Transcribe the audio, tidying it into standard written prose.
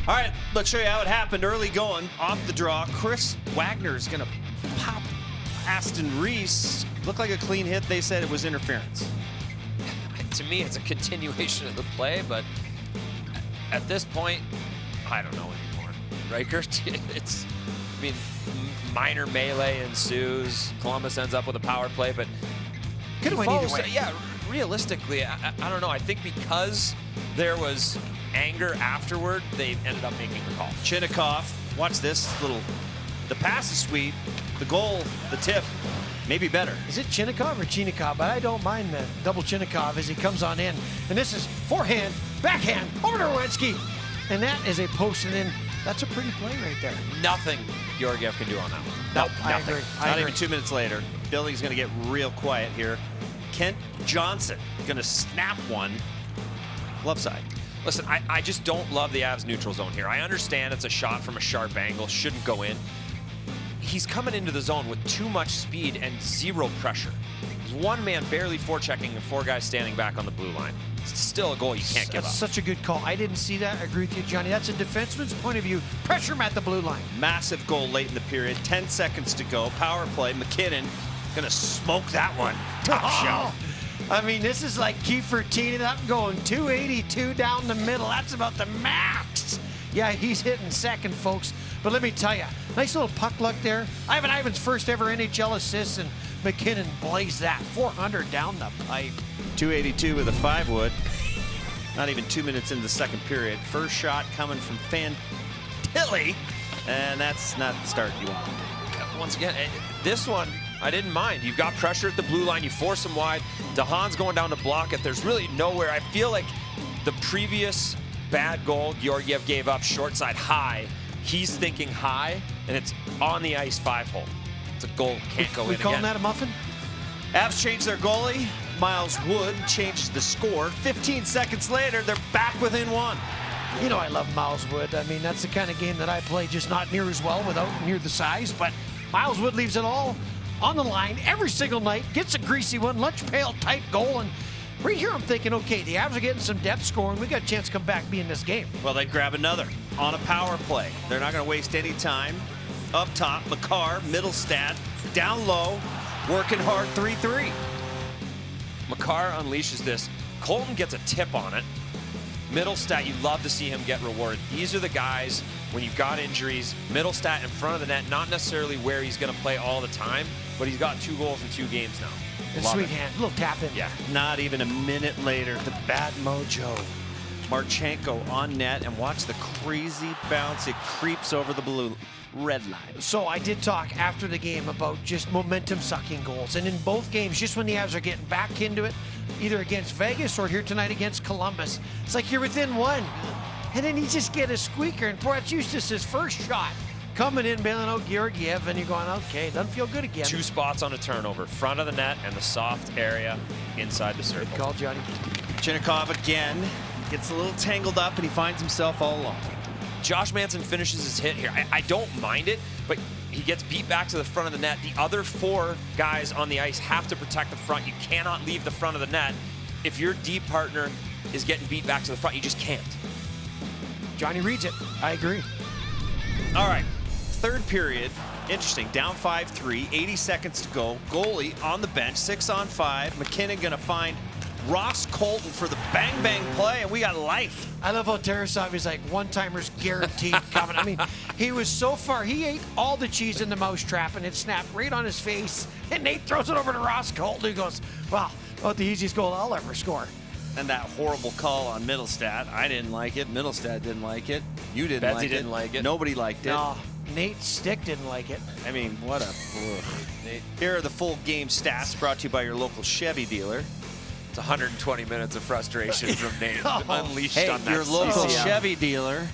All right, let's show you how it happened. Early going, off the draw. Chris Wagner is going to pop Aston Reese. Looked like a clean hit. They said it was interference. To me, it's a continuation of the play, but at this point, I don't know anymore. Riker, it's, I mean, minor melee ensues. Columbus ends up with a power play, but could have went either way. Yeah, realistically, I don't know. I think because there was anger afterward, they ended up making the call. Chinnikov, watch this little. The pass is sweet. The goal, the tip, maybe better. Is it Chinnikov or Chinnikov? But I don't mind the double Chinnikov as he comes on in. And this is forehand, backhand, over to Rowensky. And that is a post and in. That's a pretty play right there. Nothing Georgiev can do on that one. Nope, Nothing. I agree. Not even 2 minutes later. Building's going to get real quiet here. Kent Johnson going to snap one. Glove side. Listen, I just don't love the Avs neutral zone here. I understand it's a shot from a sharp angle, shouldn't go in. He's coming into the zone with too much speed and zero pressure. There's one man barely forechecking and four guys standing back on the blue line. It's still a goal you can't give up. That's such a good call. I didn't see that. I agree with you, Johnny. That's a defenseman's point of view. Pressure him at the blue line. Massive goal late in the period. 10 seconds to go. Power play. McKinnon going to smoke that one. Top shelf. I mean, this is like Kiefer teeing it up and going 282 down the middle. That's about the max. Yeah, he's hitting second, folks. But let me tell you, nice little puck luck there. Ivan's first ever NHL assist, and McKinnon blazed that. 400 down the pipe. 282 with a 5-wood. Not even 2 minutes into the second period. First shot coming from Fantilli, and that's not the start you want. Once again, this one, I didn't mind. You've got pressure at the blue line. You force him wide. DeHaan's going down to block it. There's really nowhere. I feel like the previous bad goal Georgiev gave up short side high. He's thinking high, and it's on the ice 5-hole. It's a goal. Can't go in again. We calling that a muffin? Avs changed their goalie. Miles Wood changes the score. 15 seconds later, they're back within one. You know I love Miles Wood. I mean, that's the kind of game that I play, just not near as well without near the size. But Miles Wood leaves it all on the line every single night, gets a greasy one, lunch pail type goal. And right here I'm thinking, okay, the Avs are getting some depth scoring. We got a chance to come back and be in this game. Well, they grab another on a power play. They're not going to waste any time. Up top, Makar, Middlestat, down low, working hard, 3-3. Makar unleashes this. Colton gets a tip on it. Middlestat, you love to see him get rewarded. These are the guys, when you've got injuries, Middlestat in front of the net, not necessarily where he's going to play all the time, but he's got 2 goals in 2 games now. And sweet hand, little tap in. Yeah, not even a minute later, the bad mojo. Marchenko on net, and watch the crazy bounce. It creeps over the blue red line. So I did talk after the game about just momentum sucking goals. And in both games, just when the Avs are getting back into it, either against Vegas or here tonight against Columbus, it's like you're within one. And then you just get a squeaker, and boy, it's Eustace's first shot coming in, bailing out Georgiev, and you're going, okay, doesn't feel good again. 2 spots on a turnover, front of the net and the soft area inside the circle. Good call, Johnny. Chinnikov again gets a little tangled up, and he finds himself all alone. Josh Manson finishes his hit here. I don't mind it, but he gets beat back to the front of the net. The other 4 guys on the ice have to protect the front. You cannot leave the front of the net. If your D partner is getting beat back to the front, you just can't. Johnny reads it. I agree. All right, third period. Interesting, down 5-3, 80 seconds to go. Goalie on the bench, 6 on 5. McKinnon gonna find Ross Colton for the bang-bang play, and we got life. I love how Tarasov is like one-timers guaranteed coming. I mean, he was so far. He ate all the cheese in the mousetrap, and it snapped right on his face. And Nate throws it over to Ross Colton, who goes, well, about the easiest goal I'll ever score. And that horrible call on Middlestat. I didn't like it. Middlestat didn't like it. You didn't Betsy like it. didn't like it. Nobody liked it. No, Nate Stick didn't like it. I mean, what a... Nate. Here are the full game stats brought to you by your local Chevy dealer. It's 120 minutes of frustration from Nate unleashed Hey, on that your local CCM. Chevy dealer